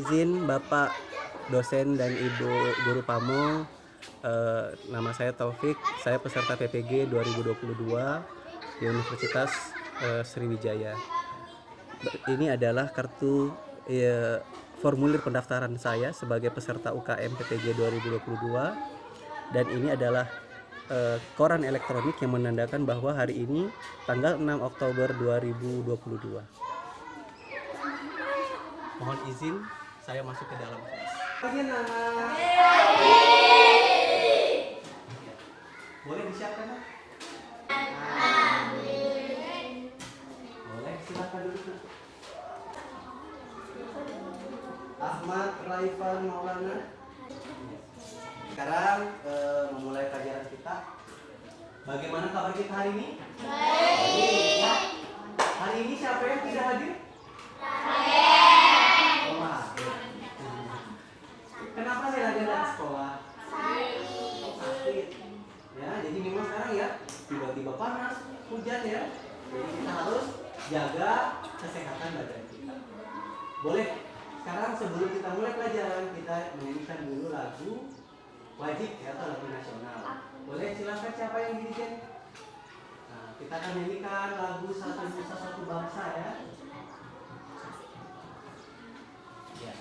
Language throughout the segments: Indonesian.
izin Bapak dosen dan Ibu Guru Pamong, nama saya Taufik, saya peserta PPG 2022 di Universitas Sriwijaya. Ini adalah kartu formulir pendaftaran saya sebagai peserta UKM PPG 2022, dan ini adalah koran elektronik yang menandakan bahwa hari ini tanggal 6 Oktober 2022. Mohon izin saya masuk ke dalam kelas. Boleh disiapkan? Boleh, silakan duduk. Ahmad Raifan Maulana. Sekarang memulai pelajaran kita. Bagaimana kabar kita hari ini? Baik. Ya. Hari ini siapa yang tidak hadir? Kenapa saya lagi dari sekolah? Sakit. Ya, jadi memang sekarang ya tiba-tiba panas, hujan ya. Jadi kita harus jaga kesehatan badan kita. Boleh. Sekarang sebelum kita mulai pelajaran, kita menyanyikan dulu lagu wajib ya, atau lagu nasional. Boleh, silakan siapa yang dirjen? Nah, kita akan menyanyikan lagu Satu Nusa Satu Bangsa ya. Ya.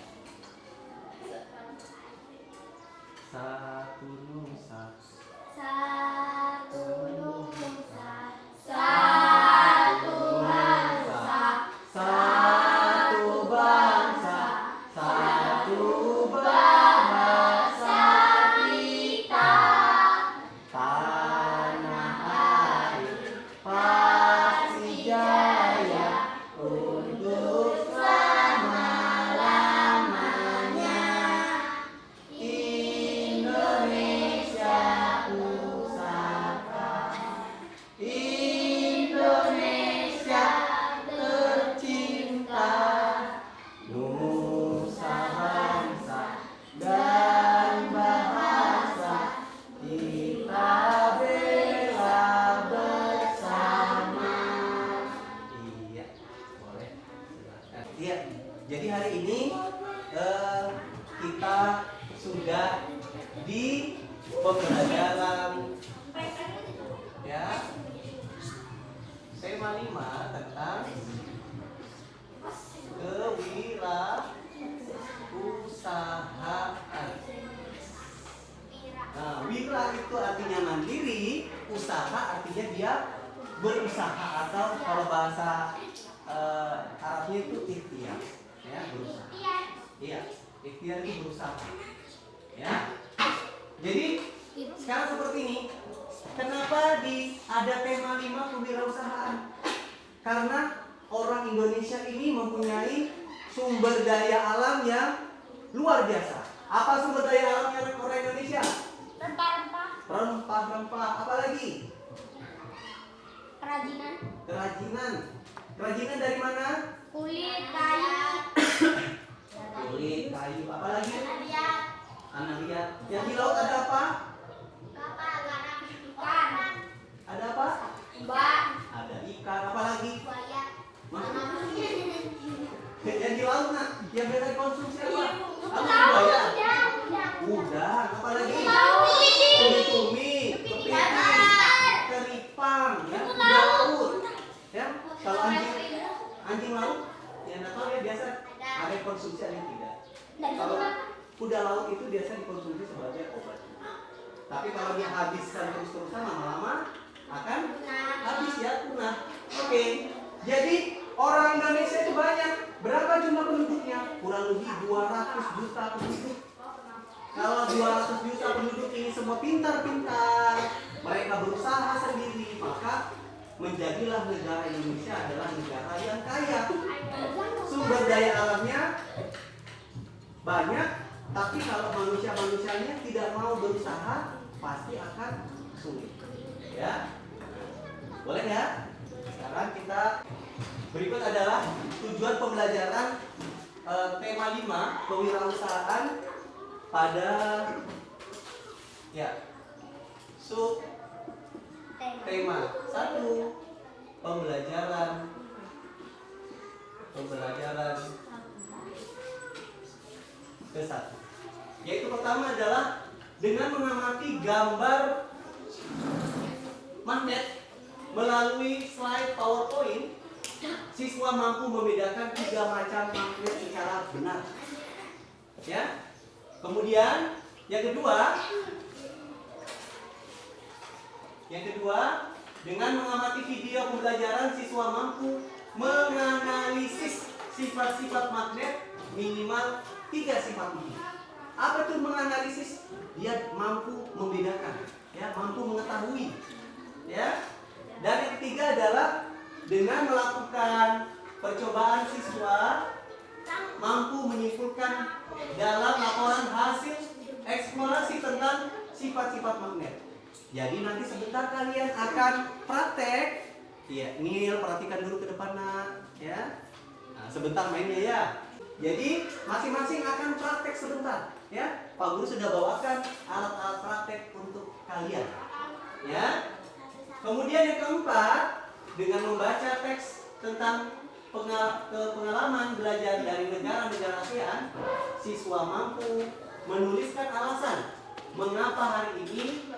Satu nusa, satu nusa, satu bangsa, satu bangsa, satu bahasa kita, tanah air pasti jaya untuk selama-lamanya. Indonesia pusaka, Indonesia tercinta, nusa bangsa dan bahasa kita bela bersama. Iya, boleh. Silakan. Iya, jadi hari ini kita sudah di pembelajaran ya tema 5 tentang kewirausahaan. Nah, wira itu artinya mandiri, usaha artinya dia berusaha, atau kalau bahasa Arabnya itu ikhtiar, ya, berusaha. Iya, ikhtiar itu berusaha. Ya. Jadi sekarang seperti ini. Kenapa ada tema 5 kewirausahaan? Karena orang Indonesia ini mempunyai sumber daya alam yang luar biasa. Apa sumber daya alamnya orang Indonesia? rempah-rempah, Rempah-rempah. Apa lagi? kerajinan, Kerajinan dari mana? kulit, kayu, Kulit, kayu. Apa lagi? lihat, Anak lihat. Yang di laut ada apa? kapal, garam, ikan, Ada apa? ban, Ada ikan. Apa lagi? buaya, Yang di laut, nak, yang biasa dikonsumsi apa? Apa tahu, buaya? udah, Udang. Apa lagi? Tumi. Kepiting, keripang, ya, kuda laut. Ya, kalau anjing laut, yang tahu ya biasa ada yang konsumsi, ada yang tidak. Kalau kuda laut itu biasa dikonsumsi sebagai obat. Tapi kalau dihabiskan terus-terusan, lama-lama akan habis ya, punah. Oke. Jadi orang Indonesia itu banyak. Berapa jumlah penduduknya? Kurang lebih 200 juta penduduk. Kalau 200 juta penduduk ini semua pintar-pintar, mereka berusaha sendiri, maka menjadilah negara Indonesia adalah negara yang kaya. Sumber daya alamnya banyak, tapi kalau manusia-manusianya tidak mau berusaha, pasti akan sulit. Ya, boleh ya? Sekarang kita berikut adalah tujuan pembelajaran tema 5 kewirausahaan pada ya sub tema 1 pembelajaran ke satu. Yaitu pertama adalah dengan mengamati gambar magnet melalui slide PowerPoint, siswa mampu membedakan 3 macam magnet secara benar. Ya. Kemudian yang kedua, dengan mengamati video pembelajaran, siswa mampu menganalisis sifat-sifat magnet minimal 3 sifat ini. Apa itu menganalisis? Dia mampu membedakan, ya, mampu mengetahui, ya. Dan yang ketiga adalah dengan melakukan percobaan, siswa mampu menyimpulkan dalam laporan hasil eksplorasi tentang sifat-sifat magnet. Jadi nanti sebentar kalian akan praktek. Ya, Nil, perhatikan dulu ke depan, nak, ya. Nah, sebentar mainnya ya. Jadi masing-masing akan praktek sebentar, ya. Pak Guru sudah bawakan alat-alat praktek untuk kalian, ya. Kemudian yang keempat, dengan membaca teks tentang pengalaman belajar dari negara-negara ASEAN, siswa mampu menuliskan alasan mengapa hari ini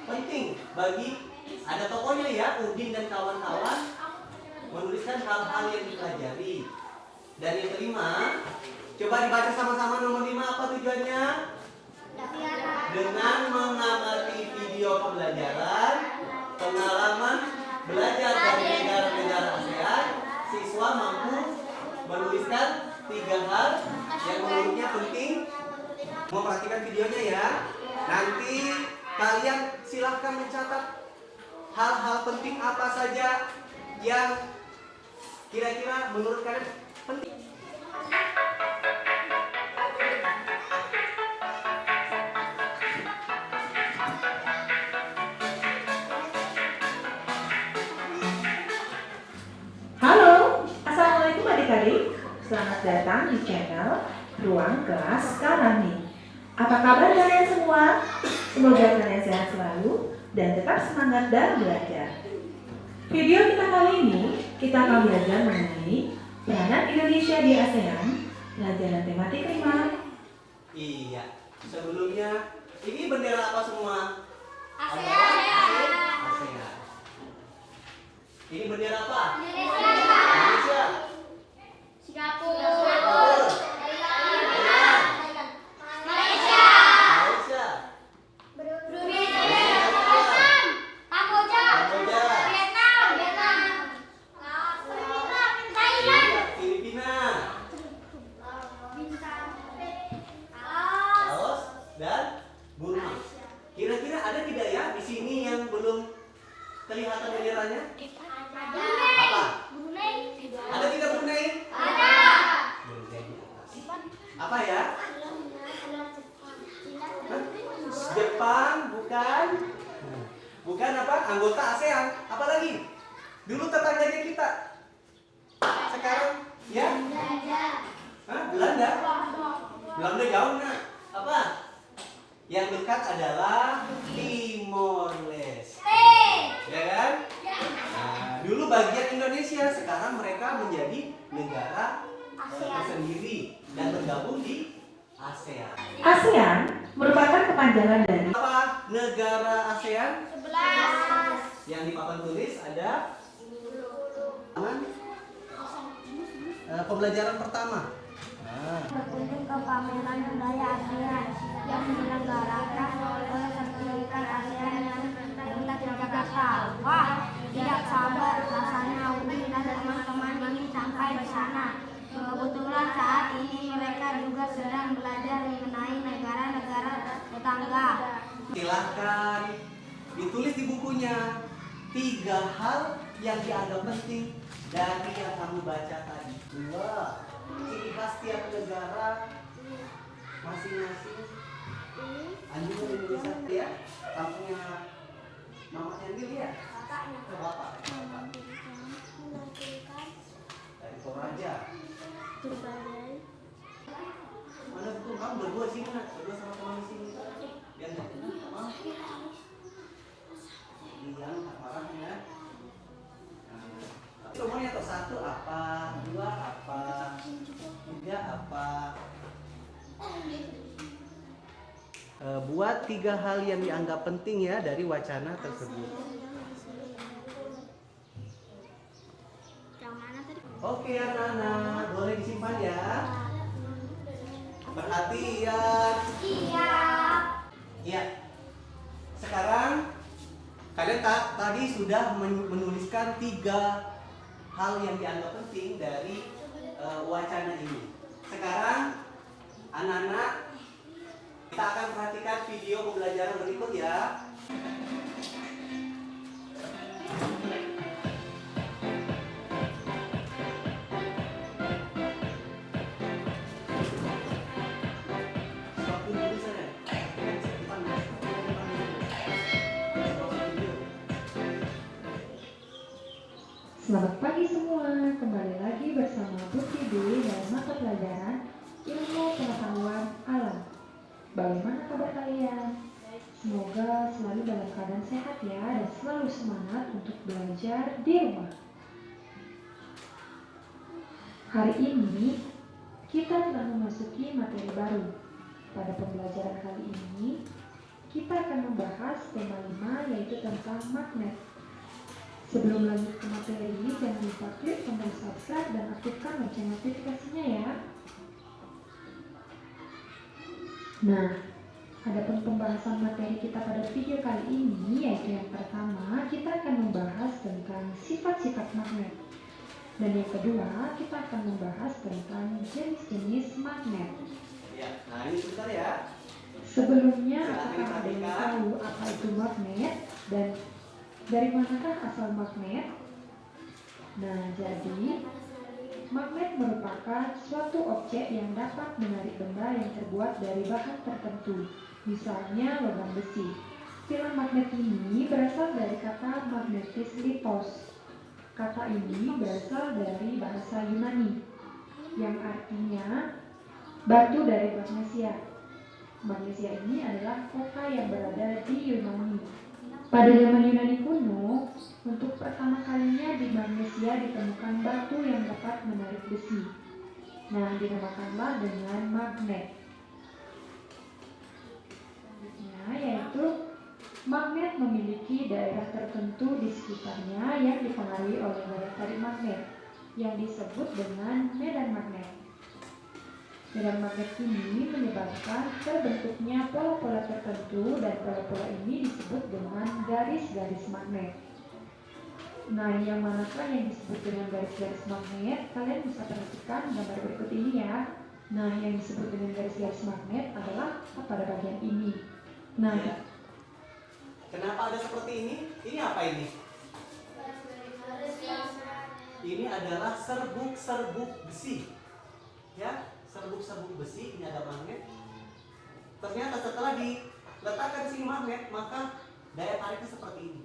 penting bagi, ada tokohnya ya, Udin dan kawan-kawan, menuliskan hal-hal yang dipelajari. Dan yang kelima, coba dibaca sama-sama nomor 5, apa tujuannya? Dengan mengamati video pembelajaran, pengalaman belajar dari negara-negara ASEAN, siswa mampu menuliskan 3 hal yang menurutnya penting. Memperhatikan videonya ya. Nanti kalian silahkan mencatat hal-hal penting apa saja yang kira-kira menurut kalian penting. Halo, Assalamualaikum adik-adik. Selamat datang di channel Ruang Kelas Karani. Apa kabar kalian semua? Semoga kalian sehat selalu dan tetap semangat dalam belajar. Video kita kali ini, kita akan belajar mengenai peranan Indonesia di ASEAN, pelajaran tematik 5. Iya, sebelumnya ini bendera apa semua? ASEAN. ASEAN. Ini bendera apa? Indonesia. Indonesia. Singapura. Malaysia. Brunei Darussalam. Kamboja. Kamboja. Vietnam. Thailand. Filipina. Laos. Laos dan Burma. Kira-kira ada tidak ya di sini yang belum kelihatan benderanya? Apa? Brunei. Ada tidak Brunei? Ada. Brunei di atas. Apa ya? Hah? Jepang, bukan? Bukan apa? Anggota ASEAN. Apa lagi? Dulu tetangganya kita. Sekarang ya? Hah? Belanda? Belanda jauh nak. Apa? Yang dekat adalah Timor Leste. Ya kan? Nah, dulu bagian Indonesia, sekarang mereka menjadi negara tersendiri dan bergabung di ASEAN. ASEAN merupakan kepanjangan dari Apa negara ASEAN? 11. Yang di papan tulis ada pembelajaran pertama. Berkunjung ke pameran budaya ASEAN yang diselenggarakan oleh Sertifikat ASEAN yang terletak di Jakarta. Wah, tidak sabar rasanya Udin dan teman-teman ingin sampai di sana. Kebetulan saat ini mereka juga sedang belajar mengenai negara-negara tetangga. Silahkan ditulis di bukunya 3 hal yang dianggap penting dari yang kamu baca tadi. 2. Ciri khas tiap negara masing-masing. Anjing Indonesia ya, kampungnya mamanya Nil ya. Ke bapak. Dari Toraja. Mana itu kamu berdua sini nak, berdua sama teman di sini. Biar nggak kenal. Bilang tak marah ya. Nomornya atau 1 apa, 2 apa, 3 apa. buat 3 hal yang dianggap penting ya dari wacana tersebut. Yang mana tadi? Oke anak-anak, boleh disimpan ya. Perhatian. Iya. Ya. Sekarang kalian tadi sudah menuliskan 3 hal yang dianggap penting dari wacana ini. Sekarang anak-anak, kita akan perhatikan video pembelajaran berikut ya. Stop dulu saya. Selamat pagi semua, kembali lagi bersama Bu Tibi dalam mata pelajaran Ilmu Pengetahuan Alam. Bagaimana kabar kalian? Semoga selalu dalam keadaan sehat ya dan selalu semangat untuk belajar di rumah. Hari ini kita telah memasuki materi baru. Pada pembelajaran kali ini kita akan membahas tema 5 yaitu tentang magnet. Sebelum lanjut ke materi, jangan lupa klik tombol subscribe dan aktifkan lonceng notifikasinya ya. Nah, adapun pembahasan materi kita pada video kali ini yaitu yang pertama, kita akan membahas tentang sifat-sifat magnet. Dan yang kedua, kita akan membahas tentang jenis-jenis magnet. Ya, nah ini sebentar ya. Sebelumnya, apakah ada yang tahu apa itu magnet dan dari manakah asal magnet? Nah, jadi magnet merupakan suatu objek yang dapat menarik benda yang terbuat dari bahan tertentu, misalnya logam besi. Istilah magnet ini berasal dari kata magnetis litos. Kata ini berasal dari bahasa Yunani, yang artinya batu dari magnesia. Magnesia ini adalah kota yang berada di Yunani. Pada zaman Yunani kuno, untuk pertama kalinya di Magnesia ditemukan batu yang dapat menarik besi. Nah, dinamakanlah dengan magnet. Selanjutnya yaitu magnet memiliki daerah tertentu di sekitarnya yang dipengaruhi oleh daya tarik magnet yang disebut dengan medan magnet. Medan magnet ini menyebabkan terbentuknya pola-pola tertentu dan pola-pola ini disebut dengan garis-garis magnet. Nah, yang manakah yang disebut dengan garis-garis magnet? Kalian bisa perhatikan gambar berikut ini ya. Nah, yang disebut dengan garis-garis magnet adalah pada bagian ini. Nah, Ya. Kenapa ada seperti ini? Ini apa ini? Ini adalah serbuk-serbuk besi. Ya, serbuk-serbuk besi, ini ada magnet. Ternyata setelah diletakkan di sini magnet, maka daya tariknya seperti ini.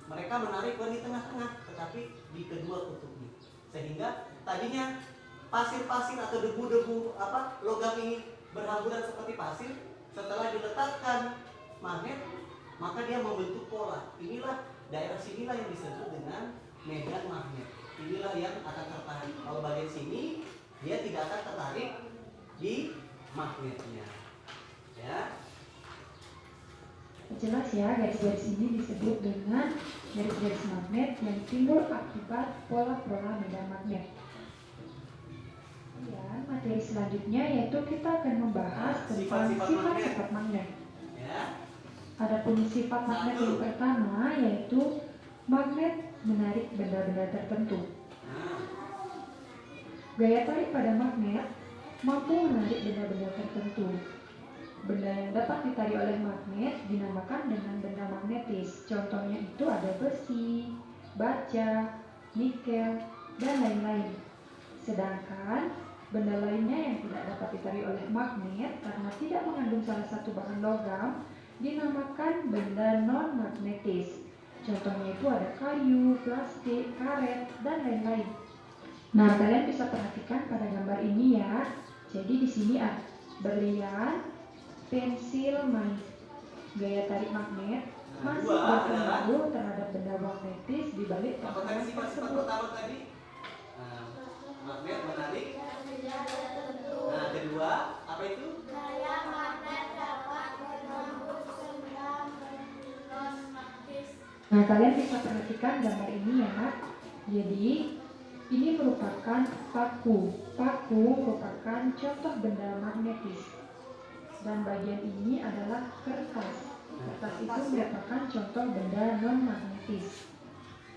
Mereka menarik bukan di tengah-tengah, tetapi di kedua kutubnya. Sehingga tadinya pasir-pasir atau debu-debu logam ini berhamburan seperti pasir. Setelah diletakkan magnet, maka dia membentuk pola. Inilah daerah sinilah yang disebut dengan medan magnet. Inilah yang akan tertarik. Kalau bagian sini dia tidak akan tertarik di magnetnya. Ya. jelas ya, garis-garis ini disebut dengan garis-garis magnet yang timbul akibat pola-pola medan magnet. Ya, materi selanjutnya yaitu kita akan membahas tentang sifat-sifat magnet. Ya. Adapun sifat magnet yang pertama yaitu magnet menarik benda-benda tertentu. Gaya tarik pada magnet mampu menarik benda-benda tertentu. Benda yang dapat ditarik oleh magnet dinamakan dengan benda magnetis. Contohnya itu ada besi, baja, nikel, dan lain-lain. Sedangkan benda lainnya yang tidak dapat ditarik oleh magnet karena tidak mengandung salah satu bahan logam dinamakan benda non-magnetis. Contohnya itu ada kayu, plastik, karet, dan lain-lain. Nah, kalian bisa perhatikan pada gambar ini ya. Jadi di sini ada berlian, pensil, manis. Gaya tarik magnet masih berpengaruh terhadap benda magnetis di balik Apa tadi permukaan sifat-sifat tersebut. pertama tadi? Magnet menarik. Nah, kedua apa itu? Gaya magnet dapat Nah, kalian bisa perhatikan gambar ini ya. Jadi, ini merupakan paku. Paku merupakan contoh benda magnetis. Dan bagian ini adalah kertas. Kertas itu merupakan contoh benda non-magnetis.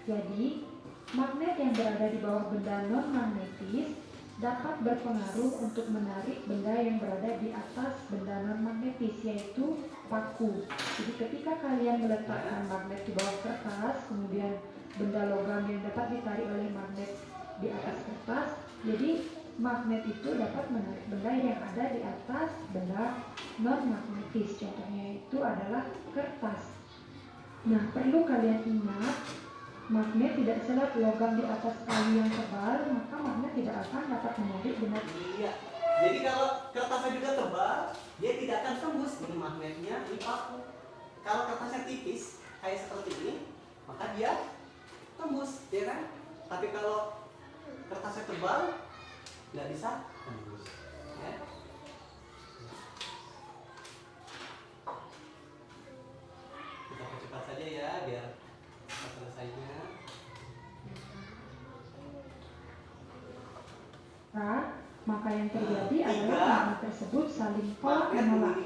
Jadi, magnet yang berada di bawah benda non-magnetis dapat berpengaruh untuk menarik benda yang berada di atas benda non-magnetis, yaitu paku. Jadi ketika kalian meletakkan magnet di bawah kertas, kemudian benda logam yang dapat ditarik oleh magnet di atas kertas, jadi magnet itu dapat menarik benda yang ada di atas benda non-magnetis. Contohnya itu adalah kertas. Nah, perlu kalian ingat, magnet tidak selap logam di atas kayu yang tebal, maka magnet tidak akan dapat menarik benda. Iya. Jadi kalau kertasnya juga tebal, dia tidak akan tembus ini magnetnya di paku. Kalau kertasnya tipis, kayak seperti ini, maka dia tembus, ya kan? Tapi kalau kertasnya tebal, nggak bisa tembus. Ya. Kita percepat saja ya, biar cepat selesainya. Maka yang terjadi adalah magnet tersebut saling tolak menolak.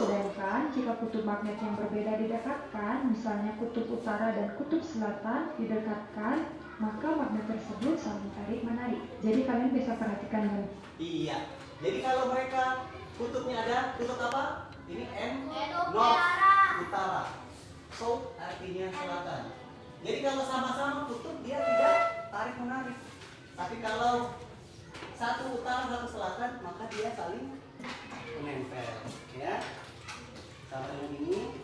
Sedangkan jika kutub magnet yang berbeda didekatkan, misalnya kutub utara dan kutub selatan didekatkan, maka magnet tersebut saling tarik menarik. Jadi kalian bisa perhatikan ya. Iya. Jadi kalau mereka kutubnya ada kutub apa? Ini north, utara. South artinya selatan. Jadi kalau sama-sama kutub dia tidak tarik menarik. Tapi kalau satu utara satu selatan, maka dia saling menempel, ya. Sama dengan ini.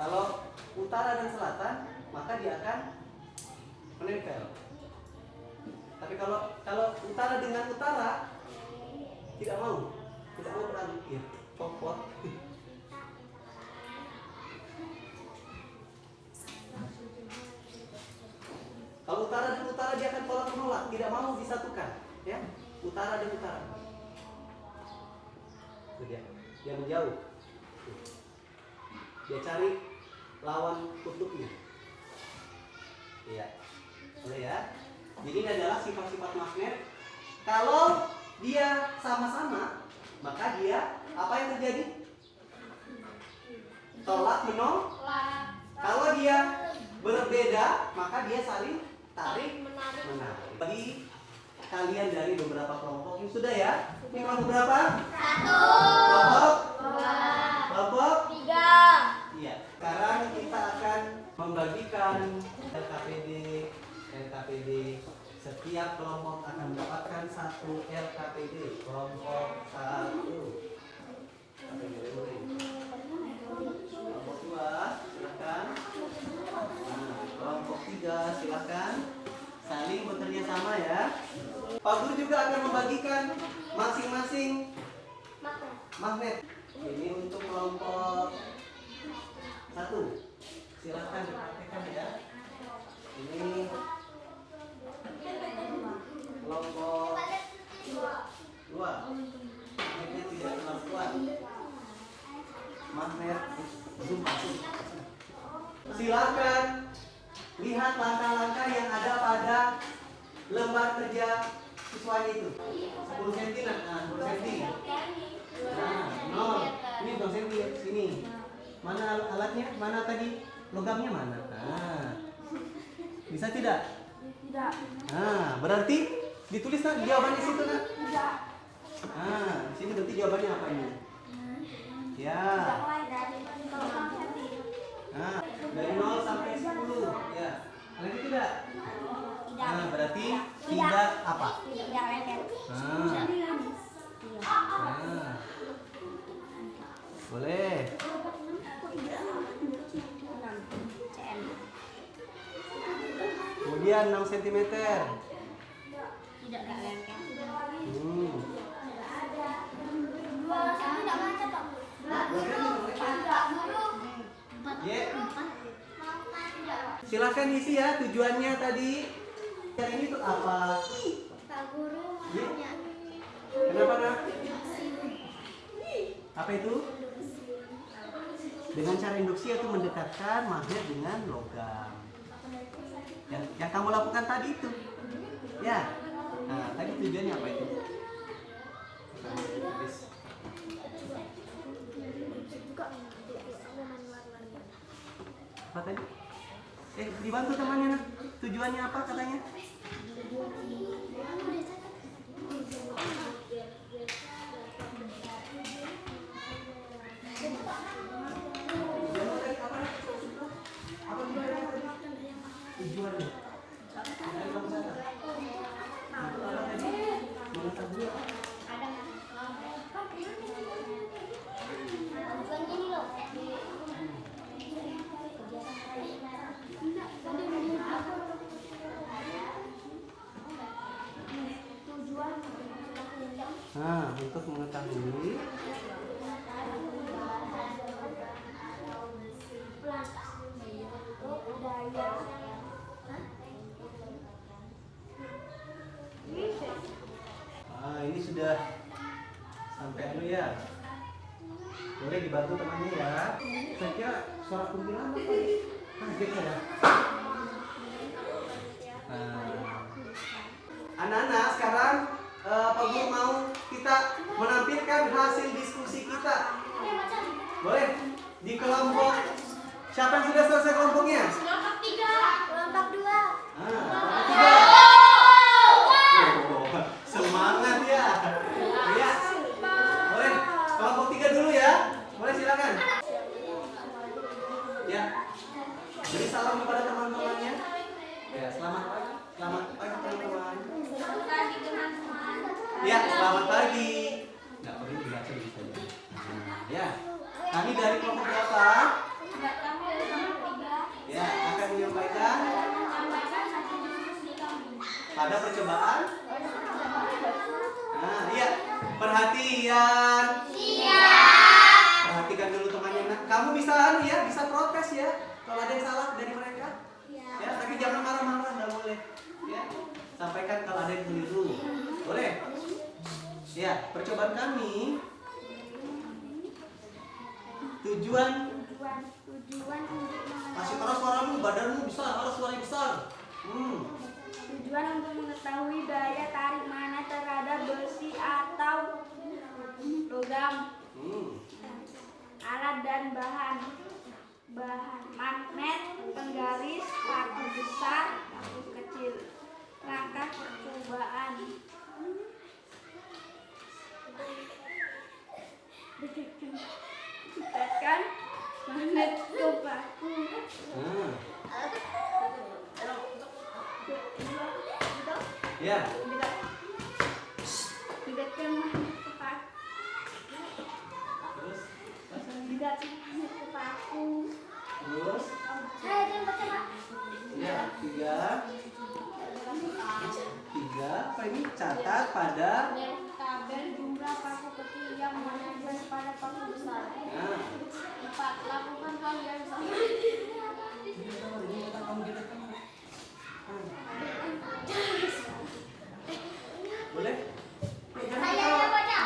Kalau utara dan selatan, maka dia akan menempel. Tapi kalau utara dengan utara tidak mau beradu, ya, pokok. Kalau utara dan utara dia akan tolak menolak, tidak mau disatukan, ya. Utara dan utara. Itu dia menjauh. Dia cari lawan kutubnya. Iya. Boleh ya. Jadi ini adalah sifat-sifat magnet. Kalau dia sama-sama, maka dia apa yang terjadi? Tolak menolak. Kalau dia berbeda, maka dia saling tarik menarik. Bagi kalian dari beberapa kelompok yang sudah ya. Ini kelompok berapa? 1. Kelompok 3. Iya. Sekarang kita akan membagikan LKPD. Setiap kelompok akan mendapatkan 1 LKPD. Kelompok 1. Kelompok 2, silakan. Kelompok 3, silakan saling bekerja sama ya. Pak Guru juga akan membagikan masing-masing magnet. Ini untuk kelompok 1. Silakan dipraktekkan ya. Ini kelompok 2. Magnetnya tidak terlalu kuat. Magnet zoom. Silakan lihat langkah-langkah yang ada pada lembar kerja siswanya itu. 10 cm, nah 10 cm. Nah, ini 2 cm sini. Mana alatnya? Mana tadi? Logamnya mana? Nah. Bisa tidak? Tidak. Nah, berarti ditulis kan jawabannya situ kan? Tidak. Nah, di sini berarti jawabannya apa ini? Ya. Nah, dari 0 sampai 10. Ya. Lagi tidak? Nah, berarti tidak apa? Tidak lengket. Nah. Boleh. Kemudian 6 cm. Tidak lengket. Silakan isi ya tujuannya tadi. Yang ini tuh apa? Pak Guru Kenapa nak? Apa itu? Dengan cara induksi yaitu mendekatkan magnet dengan logam. Yang kamu lakukan tadi itu. Ya. Nah, tadi tujuannya apa itu? Apa tadi? Dibantu temannya. Tujuannya apa katanya? Tujuannya. Nah, untuk mengetahui ini sudah sampai dulu ya. Boleh dibantu temannya ya. Saya kira suara kuntilanak tadi. Kaget ya. Anak-anak, sekarang Pak Guru mau kita menampilkan hasil diskusi kita. Boleh? Di kelompok siapa yang sudah selesai kelompoknya? Kelompok 3. Kelompok 2. Kelompok 3. Semangat ya. Ya. Boleh? Kelompok 3 dulu ya. Boleh, silakan. Ya. Beri salam kepada teman-temannya. Ya, selamat pagi. Selamat pagi teman-teman. Selamat pagi teman-teman. Ya, selamat pagi. Nggak perlu dibaca bisa ya. Ya. Kami dari kelompok berapa? Kami dari kelompok 3. Ya, akan menyampaikan pada percobaan. Nah, iya. Perhatian. Siap. Perhatikan dulu temannya. Nah, kamu bisa ya, bisa protes ya. Kalau ada yang salah dari mereka. Ya, tapi jangan marah-marah, nggak boleh. Ya. Sampaikan kalau ada yang keliru. Boleh? Ya, percobaan kami. Tujuan kasih keras suaramu, badanmu besar, harus suara besar. Tujuan untuk mengetahui daya tarik magnet terhadap besi atau logam, alat dan bahan magnet, penggaris, paku besar, paku kecil, rangka percobaan. Dekatkan magnet ke paku. Ya. Dekatkan magnet ke paku. Terus, Dekatkan magnet ke paku. terus. Ya, 3. Apa ini? Catat pada. Tabel jumlah paku kecil yang menempel pada paku besar. 4. Lakukan hal yang sama. Boleh? Saya aja baca.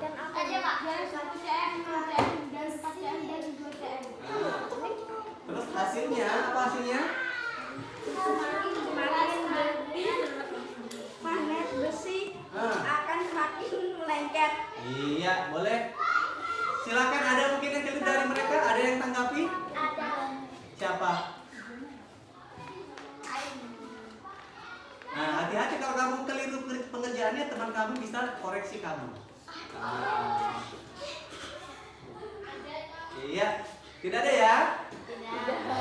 Dan apa aja Pak? 1 cm, 2 cm, dan 4 cm, dan 2 cm. Terus hasilnya, apa hasilnya? Magnet besi akan semakin lengket. Iya, boleh. Silakan, ada mungkin yang keliru dari mereka, ada yang tanggapi? Ada. Siapa? Nah, hati-hati kalau kamu keliru pengerjaannya, teman kamu bisa koreksi kamu. Iya, tidak ada ya?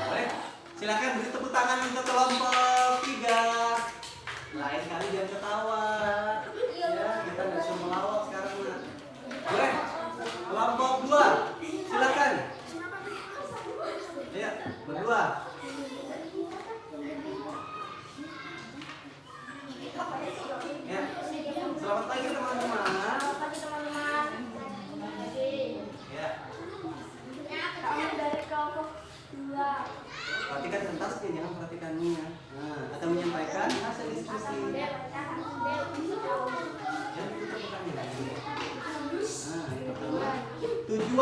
Boleh. Silakan beri tepuk tangan untuk kelompok 3. Lain kali jangan ketawa. Ya, kita nggak bisa melawak sekarang. Boleh. Kelompok 2. Silakan. Ya, berdua. Ya. Selamat pagi teman-teman. Selamat pagi teman-teman. Ya. Kami dari kelompok 2. Perhatikan sentasnya, jangan perhatikan minyak. Nah, akan menyampaikan hasil diskusi. Yang itu tepukannya. Nah, yang pertama, tujuan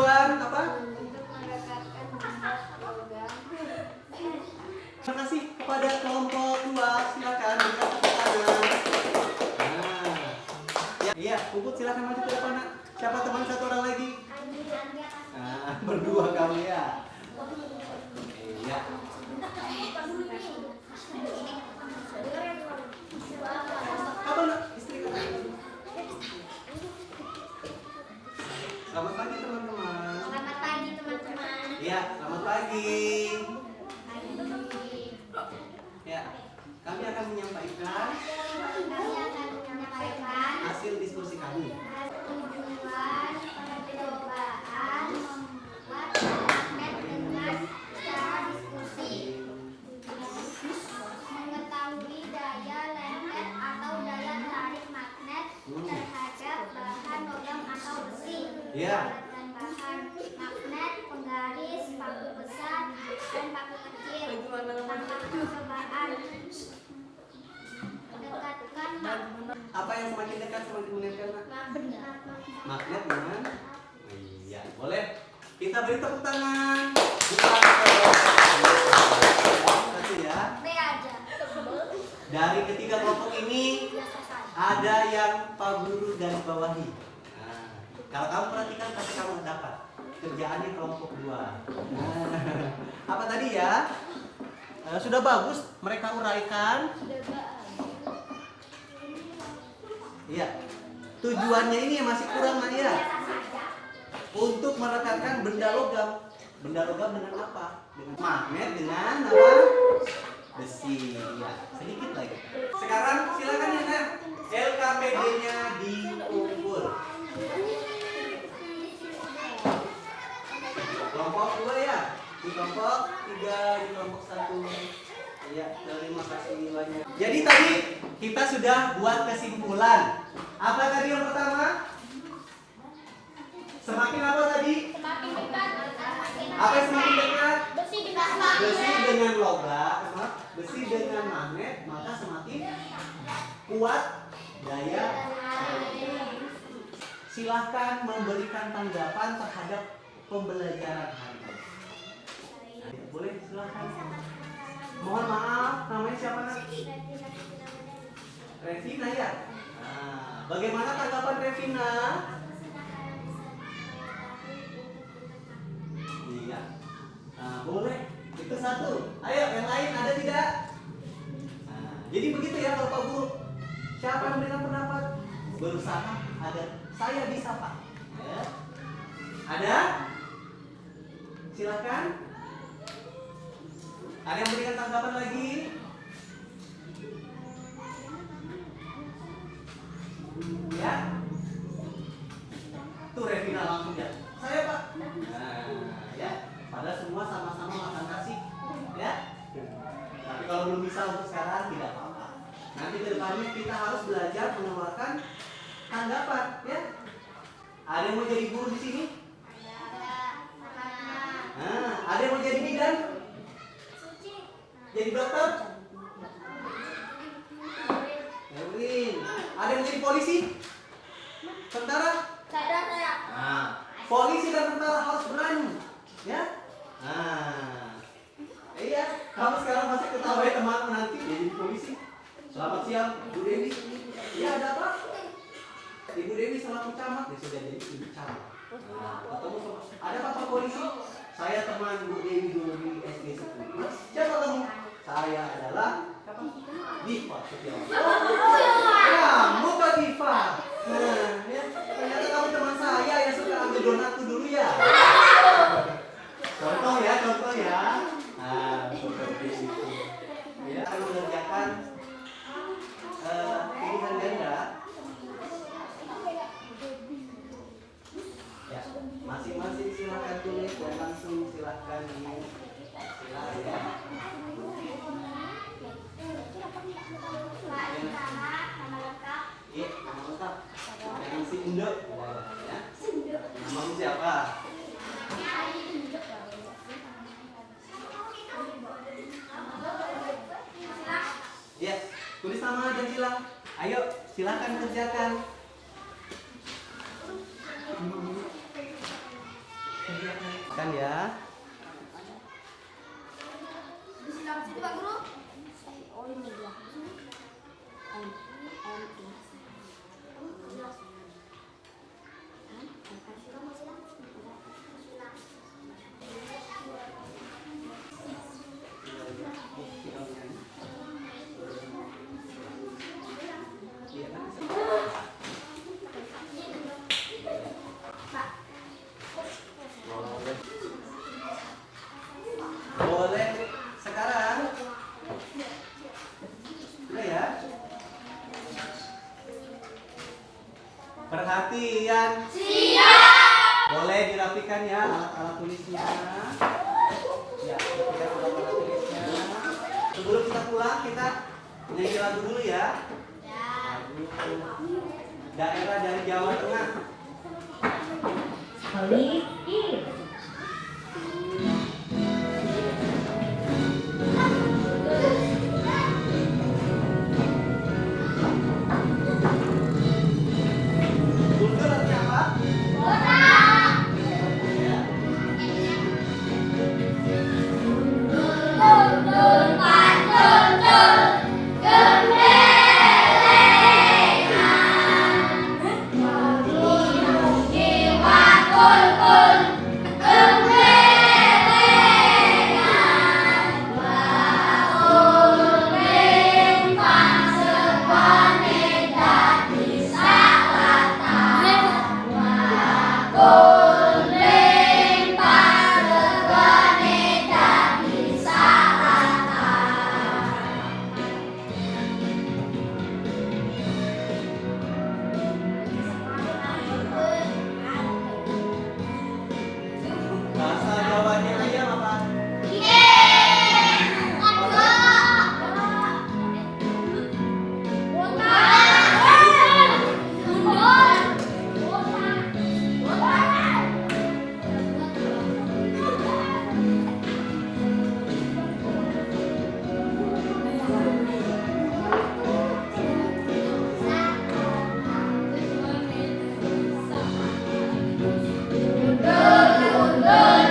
Puput silakan maju ke depan nak. Siapa teman satu orang lagi? Nah, berdua kamu ya. Iya. Apa nak? Istri kamu. Selamat pagi teman-teman. Selamat pagi teman-teman. Iya, selamat pagi. Ya, kami akan menyampaikan hasil diskusi kami. Tujuan percobaan membuat magnet dengan cara diskusi. Mengetahui daya lengket atau daya tarik magnet terhadap bahan logam atau besi. Iya. Dan bahan magnet, penggaris, paku besar, dan paku kecil. Tanpa percobaan. Dekatkan magnet. Apa yang semakin dekat semakin menempel nak? Magnet dengan? Iya, boleh. Kita beri tepuk tangan. Kasih ya. B aja. Dari ketiga kelompok ini ada yang Pak Guru garis bawahi. Nah, kalau kamu perhatikan pasti kamu dapat. Kerjaannya kelompok 2. Nah, apa tadi ya? Sudah bagus mereka uraikan. Iya. Tujuannya ini yang masih kurang Maya. Untuk merekatkan benda logam. Benda logam dengan apa? Dengan magnet dengan apa? Besi. Ya, sedikit lagi. Sekarang silakan ya Nak. LKPD-nya diukur. Kelompok 2 ya. Di kelompok 3, di kelompok 1. Ya, terima kasih banyak. Jadi tadi kita sudah buat kesimpulan. Apa tadi yang pertama? Semakin apa tadi? Semakin dekat. Apa yang semakin dekat? Besi dengan Besi dengan logam, besi dengan magnet, maka semakin kuat daya. Silahkan memberikan tanggapan terhadap pembelajaran hari ini. Nah, boleh silahkan. Mohon maaf, namanya siapa nak? Revina ya. Nah, bagaimana tanggapan Revina? Iya. Nah, boleh. Itu satu. Ayo, yang lain ada tidak? Nah, jadi begitu ya Bapak Guru. Siapa yang memberikan pendapat? Berusaha agar saya bisa Pak. Ya. Ada? Silakan. Ada yang memberikan tanggapan lagi? Ya. Tuh Revina langsung ya. Saya Pak. Nah, ya. Padahal semua sama-sama makan nasi, ya. Tapi kalau belum bisa untuk sekarang tidak apa-apa. Nanti ke depannya kita harus belajar mengeluarkan tanggapan, ya. Ada yang mau jadi guru di sini? Nah, ada yang mau jadi bidan? Jadi dokter? Evelyn. Ada yang jadi polisi? Tentara? Nah, polisi dan tentara harus berani, ya. Nah, iya. Kamu sekarang masih ketawa ya teman nanti jadi polisi. Selamat siang, Bu Dewi. Iya, ada apa? Ibu Dewi selaku camat, dia sudah jadi ibu camat. Nah, ketemu sama ada Pak polisi. Saya teman Bu Dewi dulu di SD 10. Siapa kamu? Saya adalah Diva Setiawan. Kamu Kak Diva. Nah, ya, ternyata kamu teman saya yang suka ambil donat dulu ya. Contoh ya. Nah, seperti itu. Ya, akan mengerjakan pilihan ganda. Ya, masing-masing silakan tulis dan langsung silakan silakan ya. Iya, nama lengkap. Yang si Indo. Ya. Namamu siapa? Ya, tulis nama dan silang. Ayo, silakan kerjakan. Kan ya. Silakan situ Pak Guru. Perhatian. Boleh dirapikan ya alat-alat tulisnya. Ya, rapikan alat tulisnya. Sebelum kita pulang, kita nyanyi lagu dulu ya. Lagu daerah dari Jawa Tengah. Olive in. Gundul artinya apa? Bahasa Jawanya ayam apa? Boleh.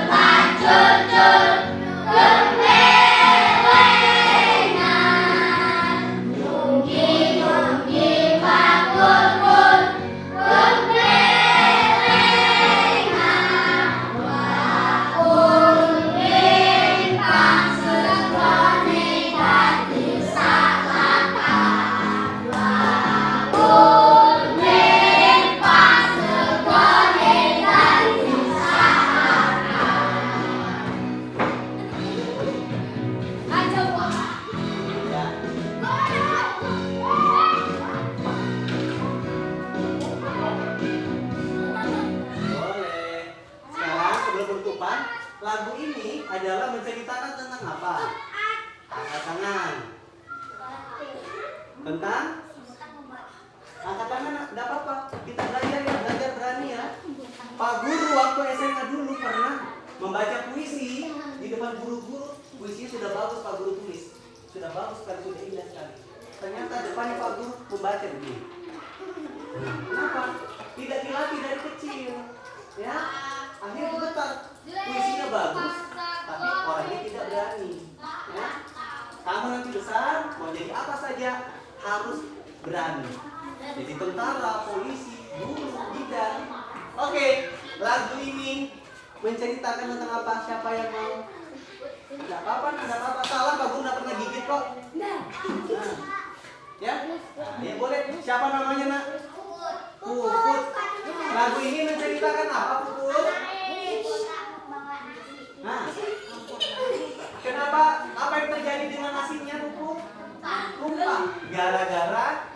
Sekarang sebelum penutupan, lagu ini adalah menceritakan tentang apa? Angkat tangan. Tentang? Angkat tangan enggak apa-apa. Kita belajar ya, belajar berani ya. Pak Guru waktu SMA dulu pernah membaca puisi di depan guru-guru. Puisinya sudah bagus Pak Guru tulis. Sudah bagus sekali, sudah indah sekali. Ternyata depannya Pak Guru membaca begini. Kenapa? Tidak dilatih dari kecil. Ya, akhirnya gemetar. Puisinya bagus, tapi orangnya tidak berani. Ya. Kamu nanti besar, mau jadi apa saja harus berani. Jadi tentara, polisi, guru, bidan. Oke, lagu ini menceritakan tentang apa? Siapa yang mau? Tidak apa-apa, tidak apa-apa. Salah, Pak Guru nggak pernah gigit kok. Nah. Ya, ya boleh. Siapa namanya nak? Puput. Lagu ini menceritakan apa, Puput? Nah, kenapa? Apa yang terjadi dengan nasinya, Puput? Tumpah. Gara-gara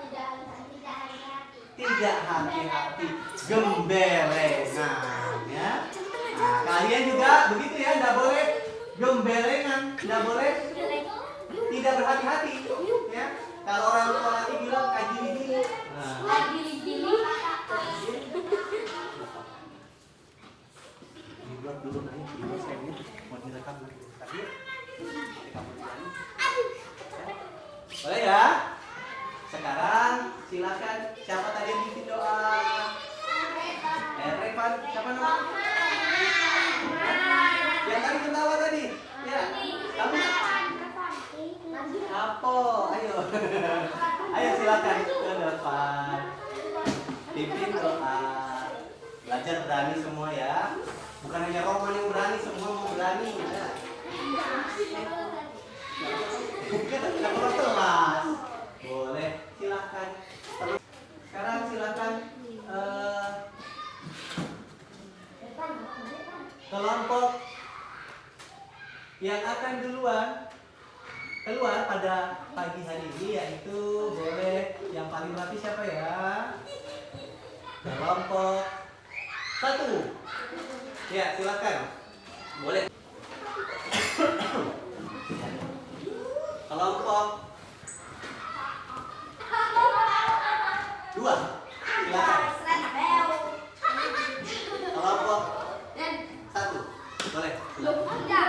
tidak hati-hati, gembelengan, ya. Nah, kalian juga begitu ya, tidak boleh gembelengan, tidak boleh tidak berhati-hati, ya. Kalau orang tua lagi bilang kajili-jili. Nah. Dibuat dulu nanti, dibuat saya ini mau direkam nanti. Tapi direkam dulu. Boleh ya? Sekarang silakan. Siapa tadi yang bikin doa? Revan, siapa nama? Yang tadi ketawa tadi? Ya. Kamu? Apo, ayo. Ayo silakan ke depan. Pimpin doa. Belajar berani semua ya. Bukan hanya Roman yang berani, semua mau berani. Ya. Kita tidak perlu kelas. Boleh, silakan. Sekarang silakan kelompok yang akan keluar pada pagi hari ini, yaitu boleh yang paling rapi siapa ya? Kelompok 1. Ya, silakan. Boleh. Kelompok 2. Silakan. Kelompok 1. Boleh. Silakan. Ya.